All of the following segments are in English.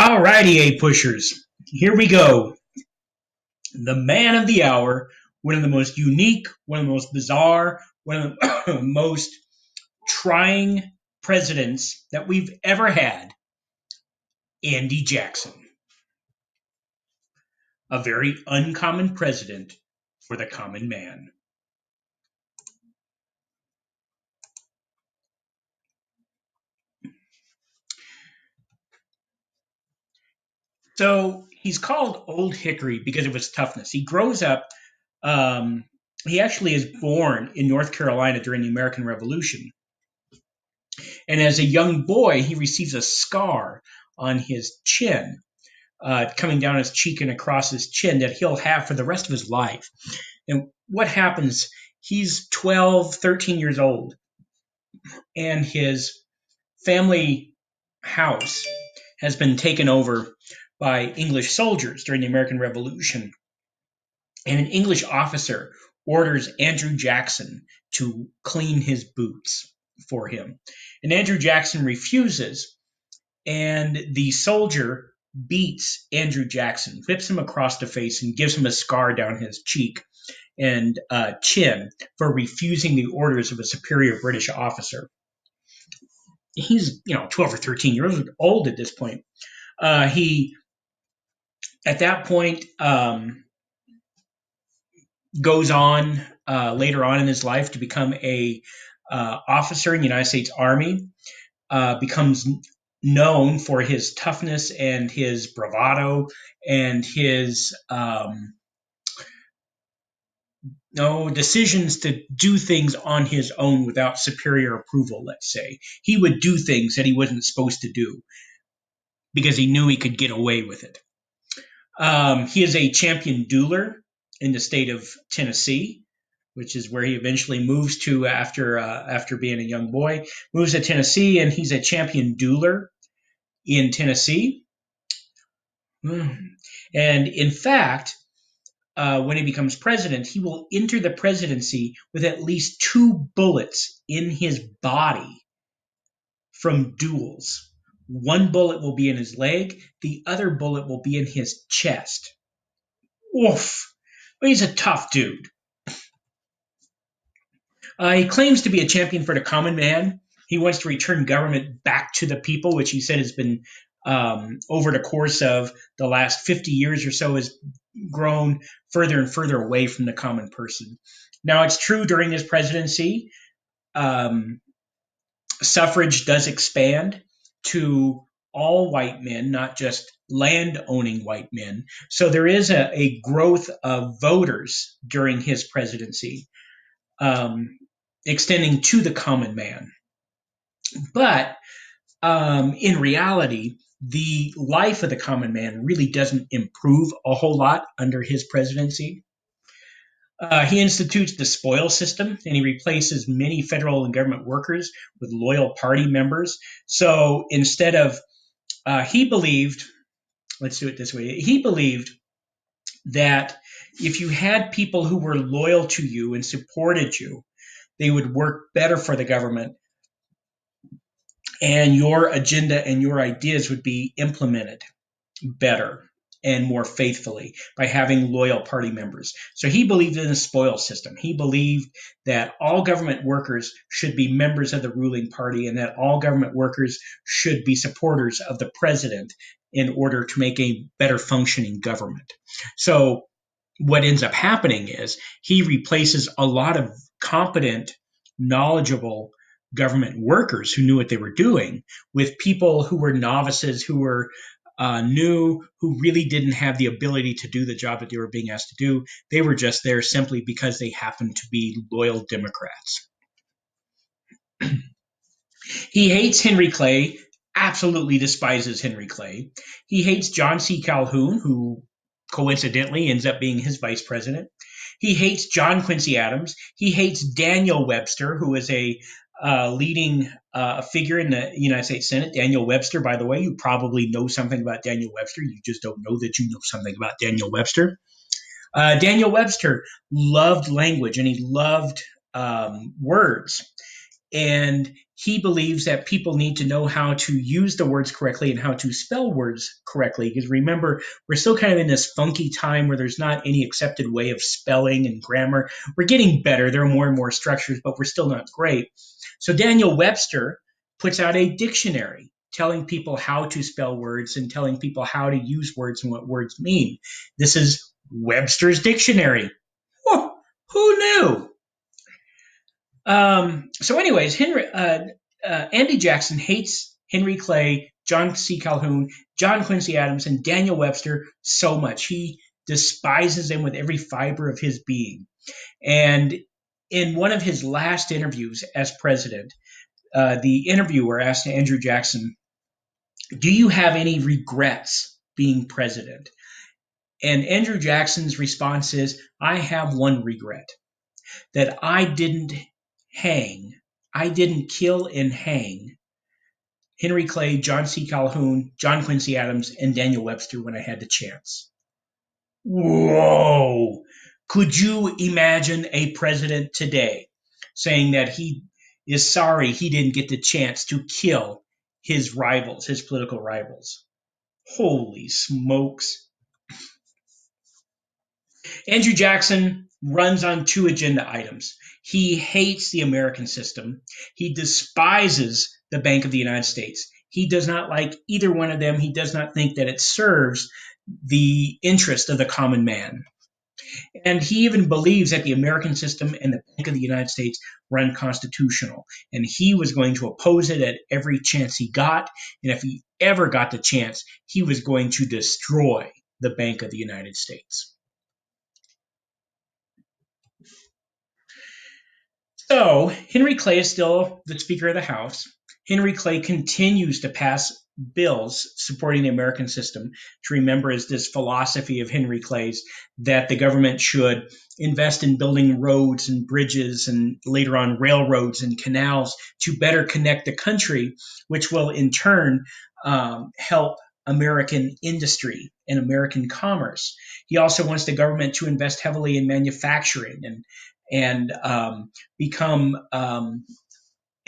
All righty, A pushers. Here we go. The man of the hour, one of the most unique, one of the most bizarre, one of the most trying presidents that we've ever had, Andy Jackson. A very uncommon president for the common man. So he's called Old Hickory because of his toughness. He grows up, um, he actually is born in North Carolina during the American Revolution. And as a young boy, he receives a scar on his chin, coming down his cheek and across his chin that he'll have for the rest of his life. And what happens? He's 12, 13 years old, and his family house has been taken over by English soldiers during the American Revolution. And an English officer orders Andrew Jackson to clean his boots for him. And Andrew Jackson refuses, and the soldier beats Andrew Jackson, whips him across the face, and gives him a scar down his cheek and chin for refusing the orders of a superior British officer. He's 12 or 13 years old at this point. He at that point goes on later on in his life to become a officer in the United States Army. Becomes known for his toughness and his bravado and his decisions to do things on his own without superior approval, let's say. He would do things that he wasn't supposed to do because he knew he could get away with it. He is a champion dueler in the state of Tennessee, which is where he eventually moves to after being a young boy. Moves to Tennessee, and he's a champion dueler in Tennessee. And in fact, when he becomes president, he will enter the presidency with at least 2 bullets in his body from duels. 1 bullet will be in his leg, the other bullet will be in his chest. Oof. Well, he's a tough dude. He claims to be a champion for the common man. He wants to return government back to the people, which he said has been over the course of the last 50 years or so has grown further and further away from the common person. Now, it's true during his presidency, suffrage does expand to all white men, not just land-owning white men. So there is a growth of voters during his presidency, extending to the common man. But in reality, the life of the common man really doesn't improve a whole lot under his presidency. He institutes the spoil system, and he replaces many federal and government workers with loyal party members. So instead of, he believed, let's do it this way, he believed that if you had people who were loyal to you and supported you, they would work better for the government, and your agenda and your ideas would be implemented better and more faithfully by having loyal party members. So he believed in a spoil system. He believed that all government workers should be members of the ruling party and that all government workers should be supporters of the president in order to make a better functioning government. So what ends up happening is he replaces a lot of competent, knowledgeable government workers who knew what they were doing with people who were novices, who were new, who really didn't have the ability to do the job that they were being asked to do. They were just there simply because they happened to be loyal Democrats. He hates Henry Clay, absolutely despises Henry Clay. He hates John C. Calhoun, who coincidentally ends up being his vice president. He hates John Quincy Adams. He hates Daniel Webster, who is a leading figure in the United States Senate. Daniel Webster, by the way, you probably know something about Daniel Webster. You just don't know that you know something about Daniel Webster. Daniel Webster loved language and he loved words. And he believes that people need to know how to use the words correctly and how to spell words correctly. Because remember, we're still kind of in this funky time where there's not any accepted way of spelling and grammar. We're getting better. There are more and more structures, but we're still not great. So Daniel Webster puts out a dictionary telling people how to spell words and telling people how to use words and what words mean. This is Webster's Dictionary. Whoa, who knew? So, anyways, Andy Jackson hates Henry Clay, John C. Calhoun, John Quincy Adams, and Daniel Webster so much. He despises them with every fiber of his being. And in one of his last interviews as president, the interviewer asked Andrew Jackson, "Do you have any regrets being president?" And Andrew Jackson's response is, "I have one regret, that I didn't kill and hang Henry Clay, John C. Calhoun, John Quincy Adams, and Daniel Webster when I had the chance." Whoa! Could you imagine a president today saying that he is sorry he didn't get the chance to kill his rivals, his political rivals? Holy smokes. Andrew Jackson runs on two agenda items. He hates the American system. He despises the Bank of the United States. He does not like either one of them. He does not think that it serves the interest of the common man. And he even believes that the American system and the Bank of the United States were unconstitutional. And he was going to oppose it at every chance he got. And if he ever got the chance, he was going to destroy the Bank of the United States. So Henry Clay is still the Speaker of the House. Henry Clay continues to pass bills supporting the American system. To remember is this philosophy of Henry Clay's that the government should invest in building roads and bridges and later on railroads and canals to better connect the country, which will in turn help American industry and American commerce. He also wants the government to invest heavily in manufacturing and become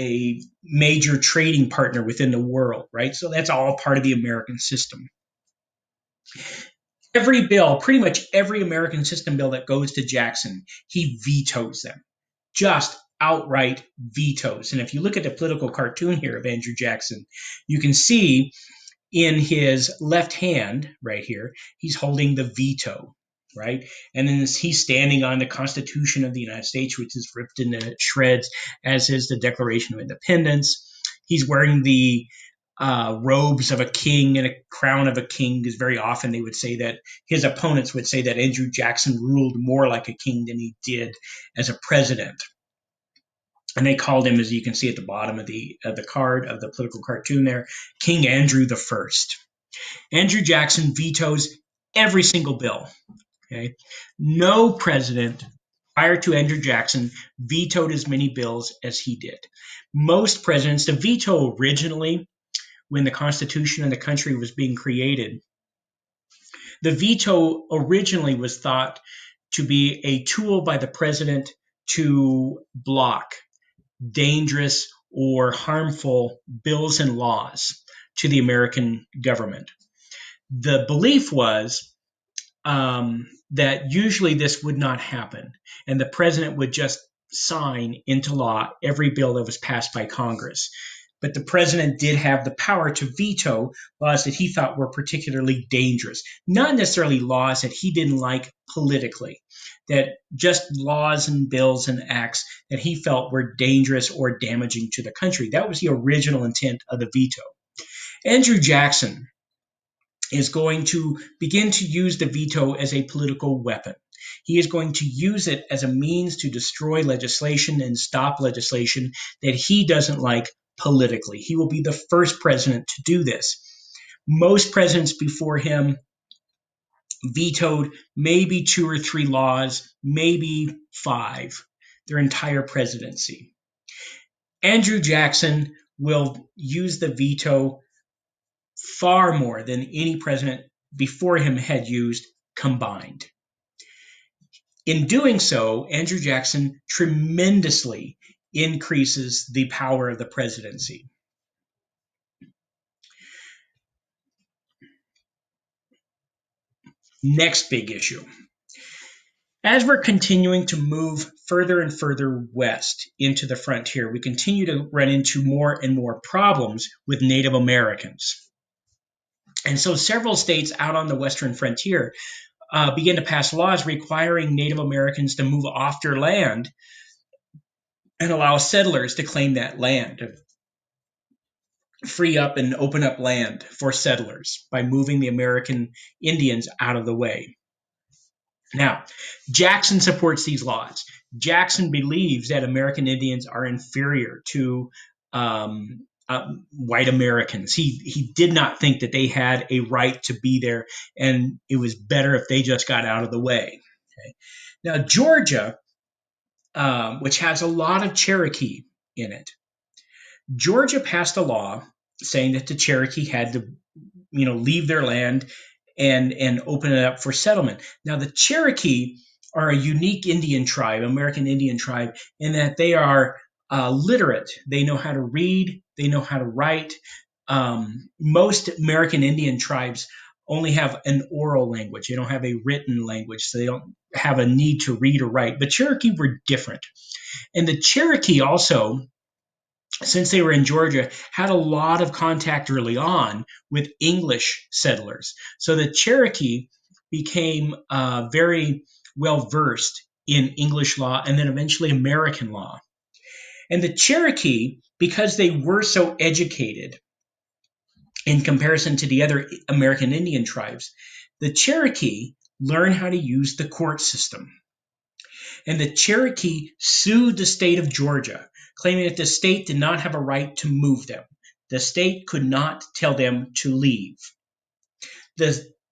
a major trading partner within the world, right? So that's all part of the American system. Every bill, pretty much every American system bill that goes to Jackson, he vetoes them, just outright vetoes. And if you look at the political cartoon here of Andrew Jackson, you can see in his left hand right here, he's holding the veto, right? And then he's standing on the Constitution of the United States, which is ripped into shreds, as is the Declaration of Independence. He's wearing the robes of a king and a crown of a king, because very often they would say that his opponents would say that Andrew Jackson ruled more like a king than he did as a president. And they called him, as you can see at the bottom of the card of the political cartoon there, King Andrew the First. Andrew Jackson vetoes every single bill. Okay, no president prior to Andrew Jackson vetoed as many bills as he did. Most presidents, the veto originally, when the Constitution of the country was being created, the veto originally was thought to be a tool by the president to block dangerous or harmful bills and laws to the American government. The belief was that usually this would not happen, and the president would just sign into law every bill that was passed by Congress. But the president did have the power to veto laws that he thought were particularly dangerous, not necessarily laws that he didn't like politically, that just laws and bills and acts that he felt were dangerous or damaging to the country. That was the original intent of the veto. Andrew Jackson is going to begin to use the veto as a political weapon. He is going to use it as a means to destroy legislation and stop legislation that he doesn't like politically. He will be the first president to do this. Most presidents before him vetoed maybe 2 or 3 laws, maybe 5, their entire presidency. Andrew Jackson will use the veto far more than any president before him had used combined. In doing so, Andrew Jackson tremendously increases the power of the presidency. Next big issue. As we're continuing to move further and further west into the frontier, we continue to run into more and more problems with Native Americans. And so several states out on the western frontier began to pass laws requiring Native Americans to move off their land and allow settlers to claim that land, to free up and open up land for settlers by moving the American Indians out of the way. Now, Jackson supports these laws. Jackson believes that American Indians are inferior to white Americans. He did not think that they had a right to be there, and it was better if they just got out of the way. Okay? Now, Georgia, which has a lot of Cherokee in it, Georgia passed a law saying that the Cherokee had to, leave their land and open it up for settlement. Now, the Cherokee are a unique Indian tribe, American Indian tribe, in that they are literate. They know how to read, they know how to write. Most American Indian tribes only have an oral language. They don't have a written language, so they don't have a need to read or write. But Cherokee were different. And the Cherokee also, since they were in Georgia, had a lot of contact early on with English settlers. So the Cherokee became very well versed in English law and then eventually American law. And the Cherokee, because they were so educated in comparison to the other American Indian tribes, the Cherokee learned how to use the court system. And the Cherokee sued the state of Georgia, claiming that the state did not have a right to move them. The state could not tell them to leave.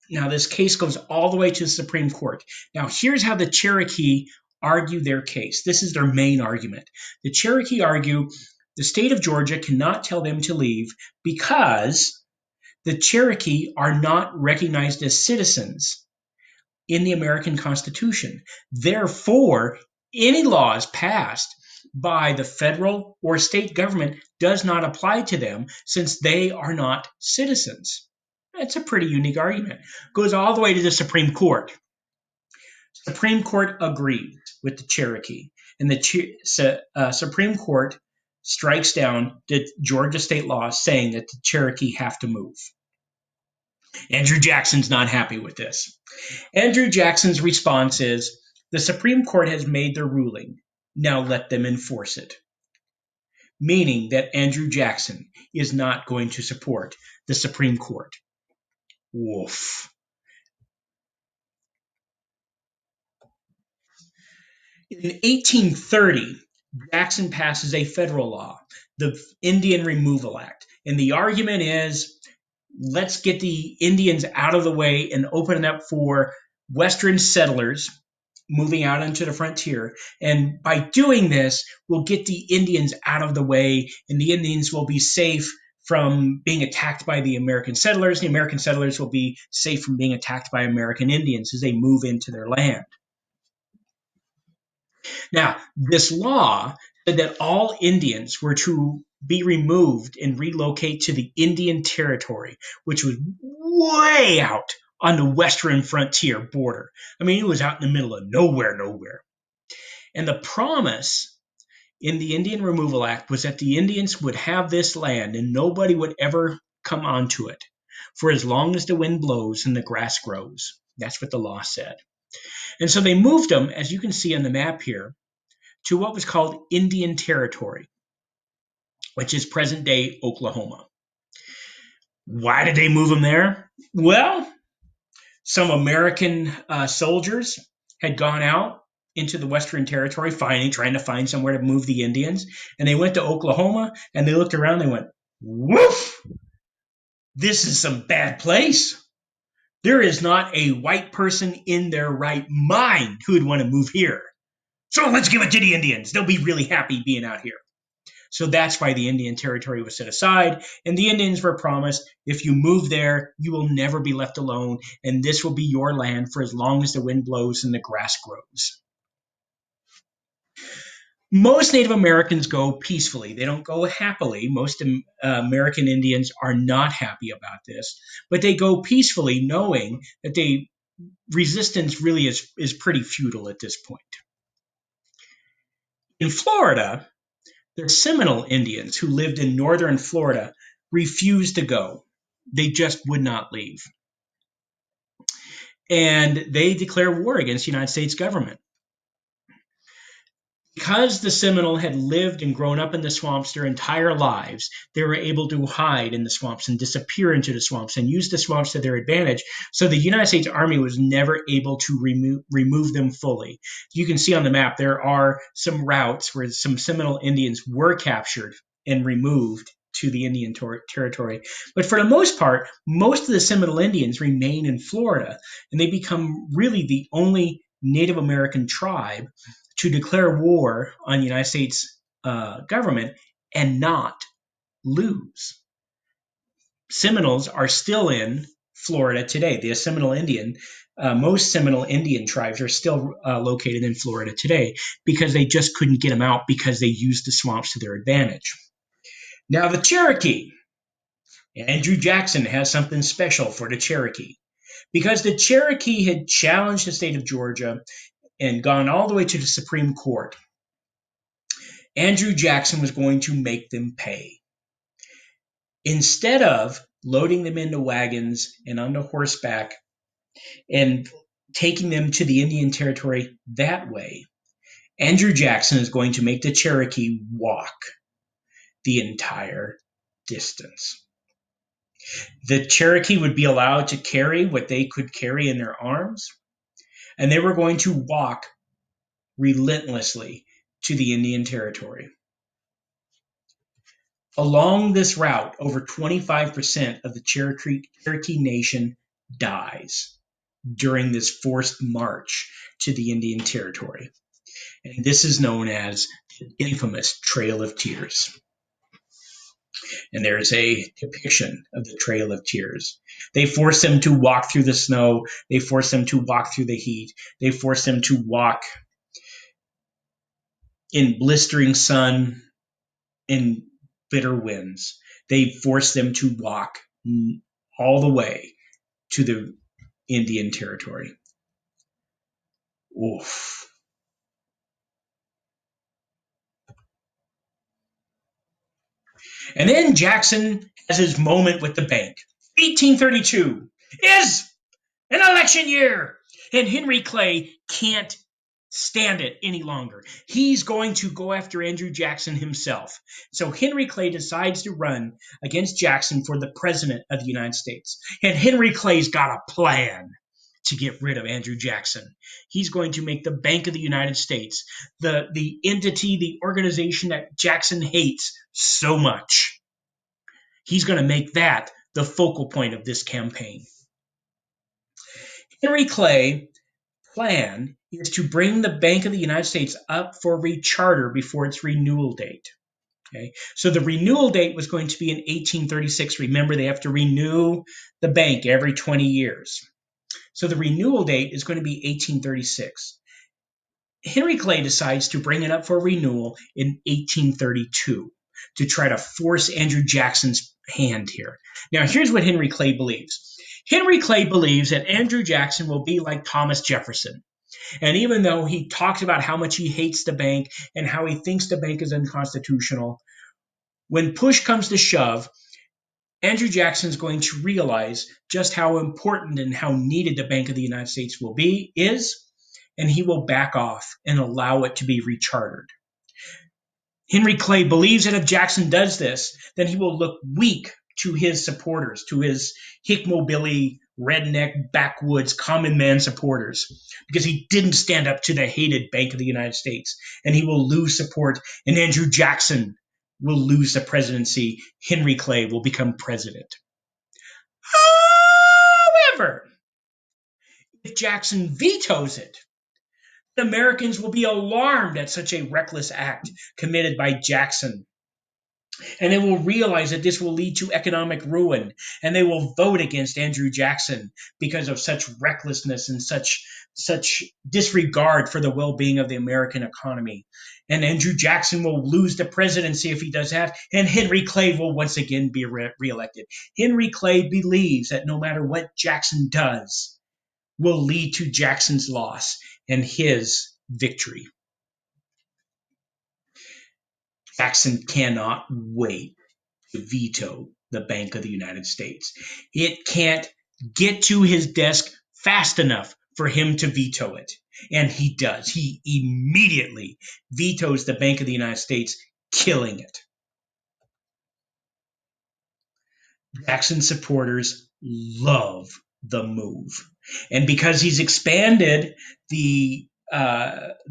Now, this case goes all the way to the Supreme Court. Now, here's how the Cherokee argue their case. This is their main argument. The Cherokee argue the state of Georgia cannot tell them to leave because the Cherokee are not recognized as citizens in the American Constitution. Therefore, any laws passed by the federal or state government does not apply to them since they are not citizens. That's a pretty unique argument. Goes all the way to the Supreme Court. Supreme Court agreed with the Cherokee, and the Supreme Court strikes down the Georgia state law saying that the Cherokee have to move. Andrew Jackson's not happy with this. Andrew Jackson's response is, the Supreme Court has made their ruling. Now let them enforce it. Meaning that Andrew Jackson is not going to support the Supreme Court. Woof. In 1830, Jackson passes a federal law, the Indian Removal Act. And the argument is, let's get the Indians out of the way and open it up for Western settlers moving out into the frontier. And by doing this, we'll get the Indians out of the way, and the Indians will be safe from being attacked by the American settlers. The American settlers will be safe from being attacked by American Indians as they move into their land. Now, this law said that all Indians were to be removed and relocate to the Indian Territory, which was way out on the western frontier border. I mean, it was out in the middle of nowhere. And the promise in the Indian Removal Act was that the Indians would have this land and nobody would ever come onto it for as long as the wind blows and the grass grows. That's what the law said. And so they moved them, as you can see on the map here, to what was called Indian Territory, which is present-day Oklahoma. Why did they move them there? Well, some American soldiers had gone out into the Western Territory trying to find somewhere to move the Indians, and they went to Oklahoma, and they looked around and they went, woof, this is some bad place. There is not a white person in their right mind who would want to move here. So let's give it to the Indians. They'll be really happy being out here. So that's why the Indian Territory was set aside. And the Indians were promised, if you move there, you will never be left alone. And this will be your land for as long as the wind blows and the grass grows. Most Native Americans go peacefully. They don't go happily. Most American Indians are not happy about this, but they go peacefully, knowing that they resistance really is pretty futile at this point. In Florida, the Seminole Indians who lived in northern Florida refused to go. They just would not leave. And they declared war against the United States government. Because the Seminole had lived and grown up in the swamps their entire lives, they were able to hide in the swamps and disappear into the swamps and use the swamps to their advantage. So the United States Army was never able to remove them fully. You can see on the map there are some routes where some Seminole Indians were captured and removed to the Indian territory. But for the most part, most of the Seminole Indians remain in Florida, and they become really the only Native American tribe to declare war on the United States government and not lose. Seminoles are still in Florida today. The Seminole Indian, most Seminole Indian tribes are still located in Florida today because they just couldn't get them out because they used the swamps to their advantage. Now, the Cherokee. Andrew Jackson has something special for the Cherokee because the Cherokee had challenged the state of Georgia and gone all the way to the Supreme Court. Andrew Jackson was going to make them pay. Instead of loading them into wagons and onto horseback and taking them to the Indian Territory that way, Andrew Jackson is going to make the Cherokee walk the entire distance. The Cherokee would be allowed to carry what they could carry in their arms, and they were going to walk relentlessly to the Indian Territory. Along this route, over 25% of the Cherokee Nation dies during this forced march to the Indian Territory. And this is known as the infamous Trail of Tears. And there's a depiction of the Trail of Tears. They force them to walk through the snow. They force them to walk through the heat. They force them to walk in blistering sun, in bitter winds. They force them to walk all the way to the Indian Territory. Oof. And then Jackson has his moment with the bank. 1832 is an election year, and Henry Clay can't stand it any longer. He's going to go after Andrew Jackson himself. So Henry Clay decides to run against Jackson for the president of the United States. And Henry Clay's got a plan to get rid of Andrew Jackson. He's going to make the Bank of the United States, the entity, the organization that Jackson hates so much. He's going to make that the focal point of this campaign. Henry Clay plan is to bring the Bank of the United States up for recharter before its renewal date. Okay, so the renewal date was going to be in 1836. Remember, they have to renew the bank every 20 years. So the renewal date is going to be 1836. Henry Clay decides to bring it up for renewal in 1832 to try to force Andrew Jackson's hand here. Now, here's what Henry Clay believes. Henry Clay believes that Andrew Jackson will be like Thomas Jefferson. And even though he talks about how much he hates the bank and how he thinks the bank is unconstitutional, when push comes to shove, Andrew Jackson is going to realize just how important and how needed the Bank of the United States is, and he will back off and allow it to be rechartered. Henry Clay believes that if Jackson does this, then he will look weak to his supporters, to his hickmobilly, redneck, backwoods, common man supporters, because he didn't stand up to the hated Bank of the United States, and he will lose support, and Andrew Jackson will lose the presidency. Henry Clay will become president. However, if Jackson vetoes it, Americans will be alarmed at such a reckless act committed by Jackson. And they will realize that this will lead to economic ruin, and they will vote against Andrew Jackson because of such recklessness and such disregard for the well-being of the American economy. And Andrew Jackson will lose the presidency if he does that, and Henry Clay will once again be reelected. Henry Clay believes that no matter what Jackson does, will lead to Jackson's loss and his victory. Jackson cannot wait to veto the Bank of the United States. It can't get to his desk fast enough for him to veto it. And he does. He immediately vetoes the Bank of the United States, killing it. Jackson supporters love the move. And because he's expanded the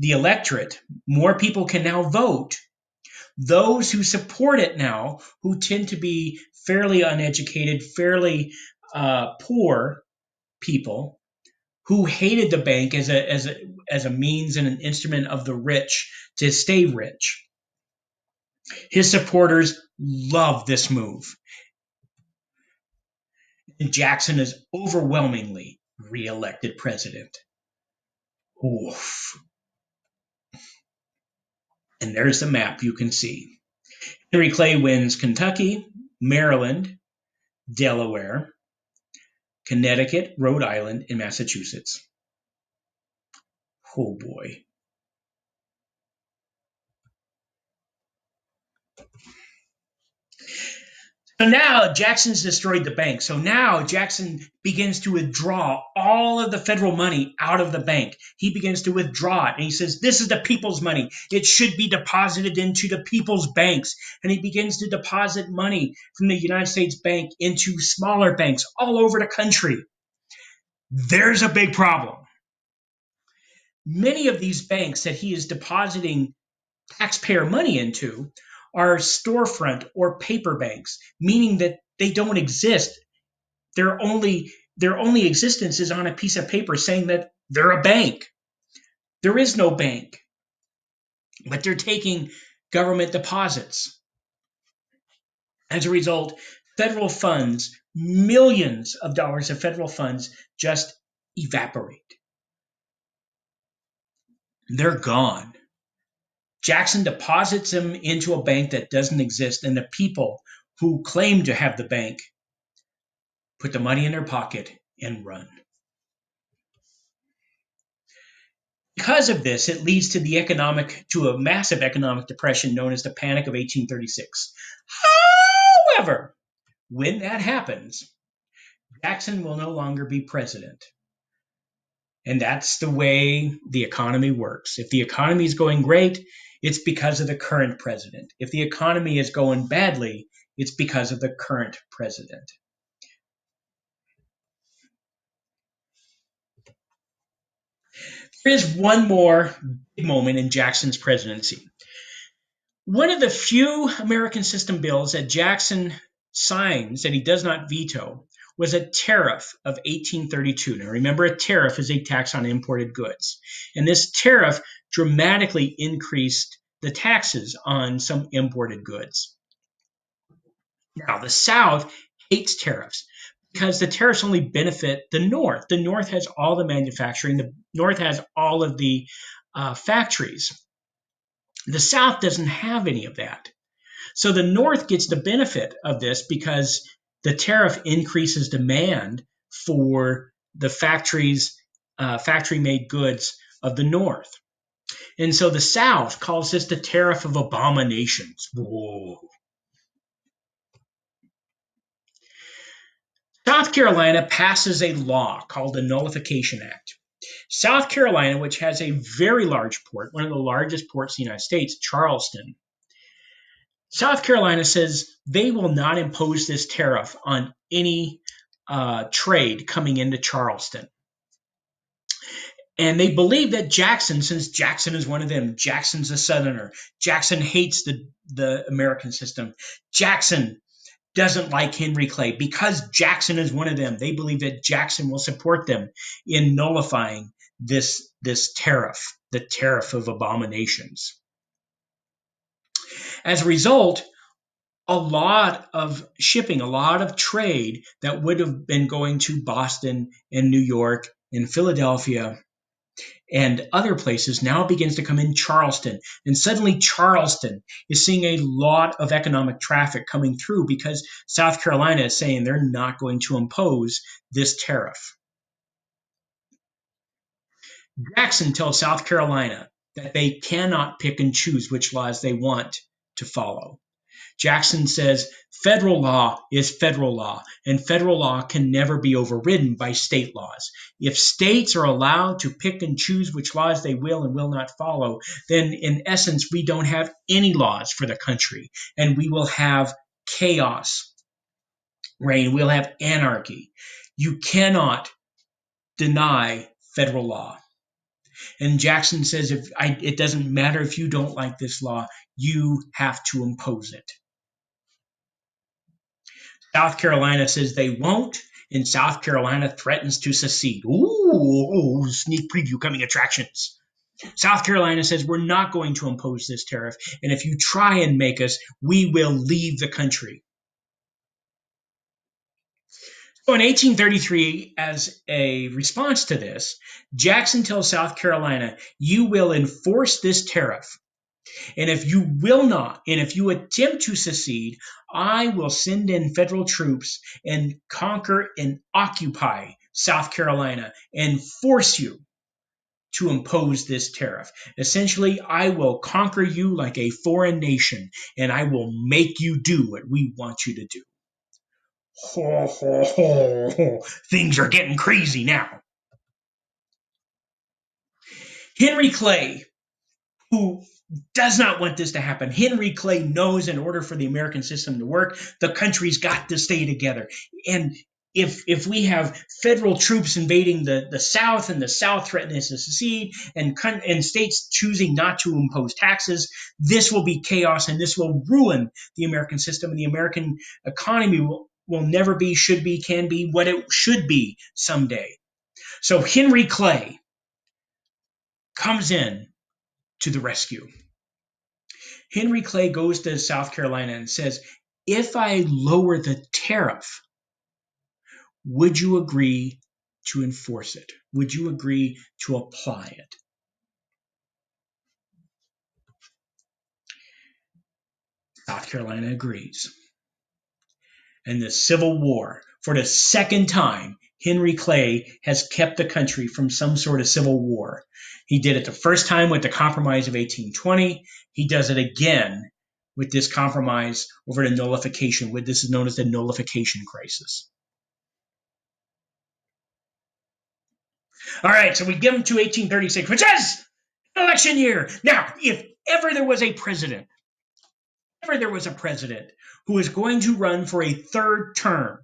electorate, more people can now vote. Those who support it now, who tend to be fairly uneducated, fairly poor people, who hated the bank as a means and an instrument of the rich to stay rich. His supporters love this move. And Jackson is overwhelmingly reelected president. Oof. And there's the map you can see. Henry Clay wins Kentucky, Maryland, Delaware, Connecticut, Rhode Island, and Massachusetts. Oh boy. So now Jackson's destroyed the bank. So now Jackson begins to withdraw all of the federal money out of the bank. He begins to withdraw it. And he says, this is the people's money. It should be deposited into the people's banks. And he begins to deposit money from the United States Bank into smaller banks all over the country. There's a big problem. Many of these banks that he is depositing taxpayer money into are storefront or paper banks, meaning that they don't exist. Their only existence is on a piece of paper saying that they're a bank. There is no bank, but they're taking government deposits. As a result, federal funds, millions of dollars of federal funds, just evaporate. They're gone. Jackson deposits them into a bank that doesn't exist, and the people who claim to have the bank put the money in their pocket and run. Because of this, it leads to a massive economic depression known as the Panic of 1836. However, when that happens, Jackson will no longer be president. And that's the way the economy works. If the economy is going great, it's because of the current president. If the economy is going badly, it's because of the current president. There is one more big moment in Jackson's presidency. One of the few American system bills that Jackson signs that he does not veto was a tariff of 1832. Now remember, a tariff is a tax on imported goods. And this tariff dramatically increased the taxes on some imported goods. Now, the South hates tariffs because the tariffs only benefit the North. The North has all the manufacturing. The North has all of the factories. The South doesn't have any of that. So the North gets the benefit of this because the tariff increases demand for the factory-made goods of the North. And so the South calls this the tariff of abominations. Whoa. South Carolina passes a law called the Nullification Act. South Carolina, which has a very large port, one of the largest ports in the United States, Charleston, South Carolina says they will not impose this tariff on any trade coming into Charleston. And they believe that Jackson, since Jackson is one of them, Jackson's a Southerner, Jackson hates the American system, Jackson doesn't like Henry Clay. Because Jackson is one of them, they believe that Jackson will support them in nullifying this tariff, the tariff of abominations. As a result, a lot of shipping, a lot of trade that would have been going to Boston and New York and Philadelphia and other places now begins to come in Charleston. And suddenly Charleston is seeing a lot of economic traffic coming through because South Carolina is saying they're not going to impose this tariff. Jackson tells South Carolina that they cannot pick and choose which laws they want to follow. Jackson says federal law is federal law, and federal law can never be overridden by state laws. If states are allowed to pick and choose which laws they will and will not follow, then in essence, we don't have any laws for the country, and we will have chaos reign. We'll have anarchy. You cannot deny federal law. And Jackson says, it doesn't matter if you don't like this law, you have to impose it. South Carolina says they won't, and South Carolina threatens to secede. Ooh, sneak preview coming attractions. South Carolina says we're not going to impose this tariff, and if you try and make us, we will leave the country. So in 1833, as a response to this, Jackson tells South Carolina, you will enforce this tariff. And if you will not, and if you attempt to secede, I will send in federal troops and conquer and occupy South Carolina and force you to impose this tariff. Essentially, I will conquer you like a foreign nation, and I will make you do what we want you to do. Ho, ho, ho, ho. Things are getting crazy now. Henry Clay, who does not want this to happen. Henry Clay knows in order for the American system to work, the country's got to stay together. And if we have federal troops invading the South and the South threatening to secede and states choosing not to impose taxes, this will be chaos and this will ruin the American system, and the American economy will never be, should be, can be what it should be someday. So Henry Clay comes in to the rescue. Henry Clay goes to South Carolina and says, if I lower the tariff, would you agree to enforce it? Would you agree to apply it? South Carolina agrees. And the Civil War, for the second time, Henry Clay has kept the country from some sort of civil war. He did it the first time with the Compromise of 1820. He does it again with this compromise over the nullification. This is known as the nullification crisis. All right, so we give him to 1836, which is election year. Now, if ever there was a president who was going to run for a third term,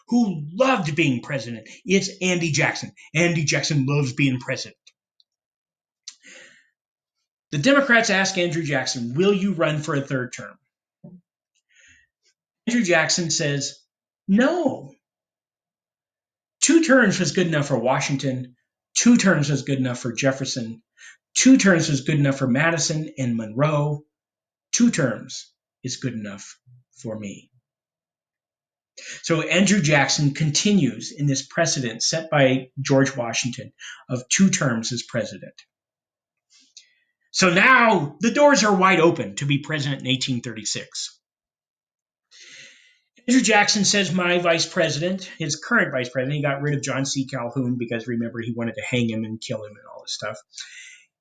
who loved being president, it's Andy Jackson. Andy Jackson loves being president. The Democrats ask Andrew Jackson, will you run for a third term? Andrew Jackson says, no. 2 terms was good enough for Washington. 2 terms was good enough for Jefferson. 2 terms was good enough for Madison and Monroe. 2 terms is good enough for me. So Andrew Jackson continues in this precedent set by George Washington of 2 terms as president. So now the doors are wide open to be president in 1836. Andrew Jackson says my vice president, his current vice president, he got rid of John C. Calhoun because remember he wanted to hang him and kill him and all this stuff.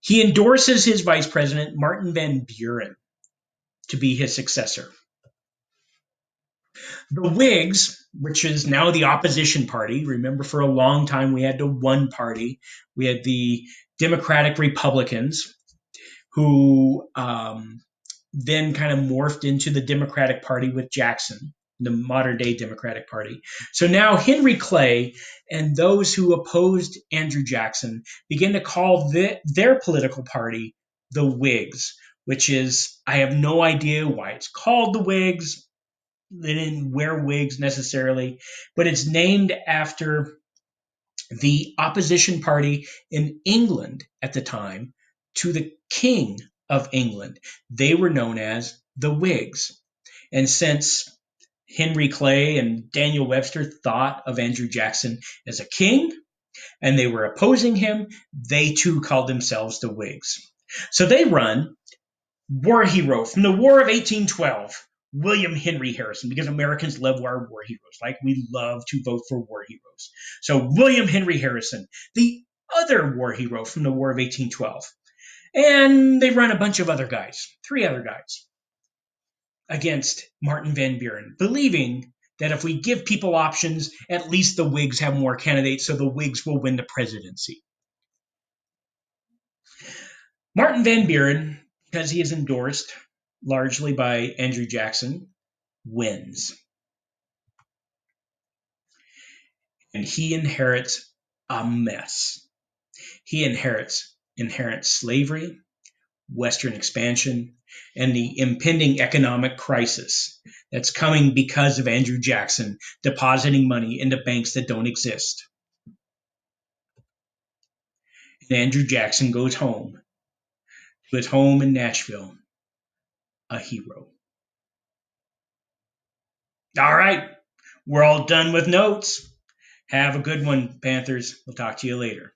He endorses his vice president, Martin Van Buren, to be his successor. The Whigs, which is now the opposition party, remember for a long time we had the one party. We had the Democratic Republicans who then kind of morphed into the Democratic Party with Jackson, the modern day Democratic Party. So now Henry Clay and those who opposed Andrew Jackson begin to call their political party the Whigs, which is, I have no idea why it's called the Whigs. They didn't wear wigs necessarily, but it's named after the opposition party in England at the time to the King of England. They were known as the Whigs. And since Henry Clay and Daniel Webster thought of Andrew Jackson as a king and they were opposing him, they too called themselves the Whigs. So they run war hero from the War of 1812, William Henry Harrison, because Americans love our war heroes. Like we love to vote for war heroes. So William Henry Harrison, the other war hero from the War of 1812. And they run a bunch of other guys, 3 other guys, against Martin Van Buren, believing that if we give people options, at least the Whigs have more candidates, so the Whigs will win the presidency. Martin Van Buren, because he is endorsed largely by Andrew Jackson, wins. And he inherits a mess. He inherits slavery, Western expansion, and the impending economic crisis that's coming because of Andrew Jackson depositing money into banks that don't exist. And Andrew Jackson goes home to his home in Nashville, a hero. All right, we're all done with notes. Have a good one, Panthers. We'll talk to you later.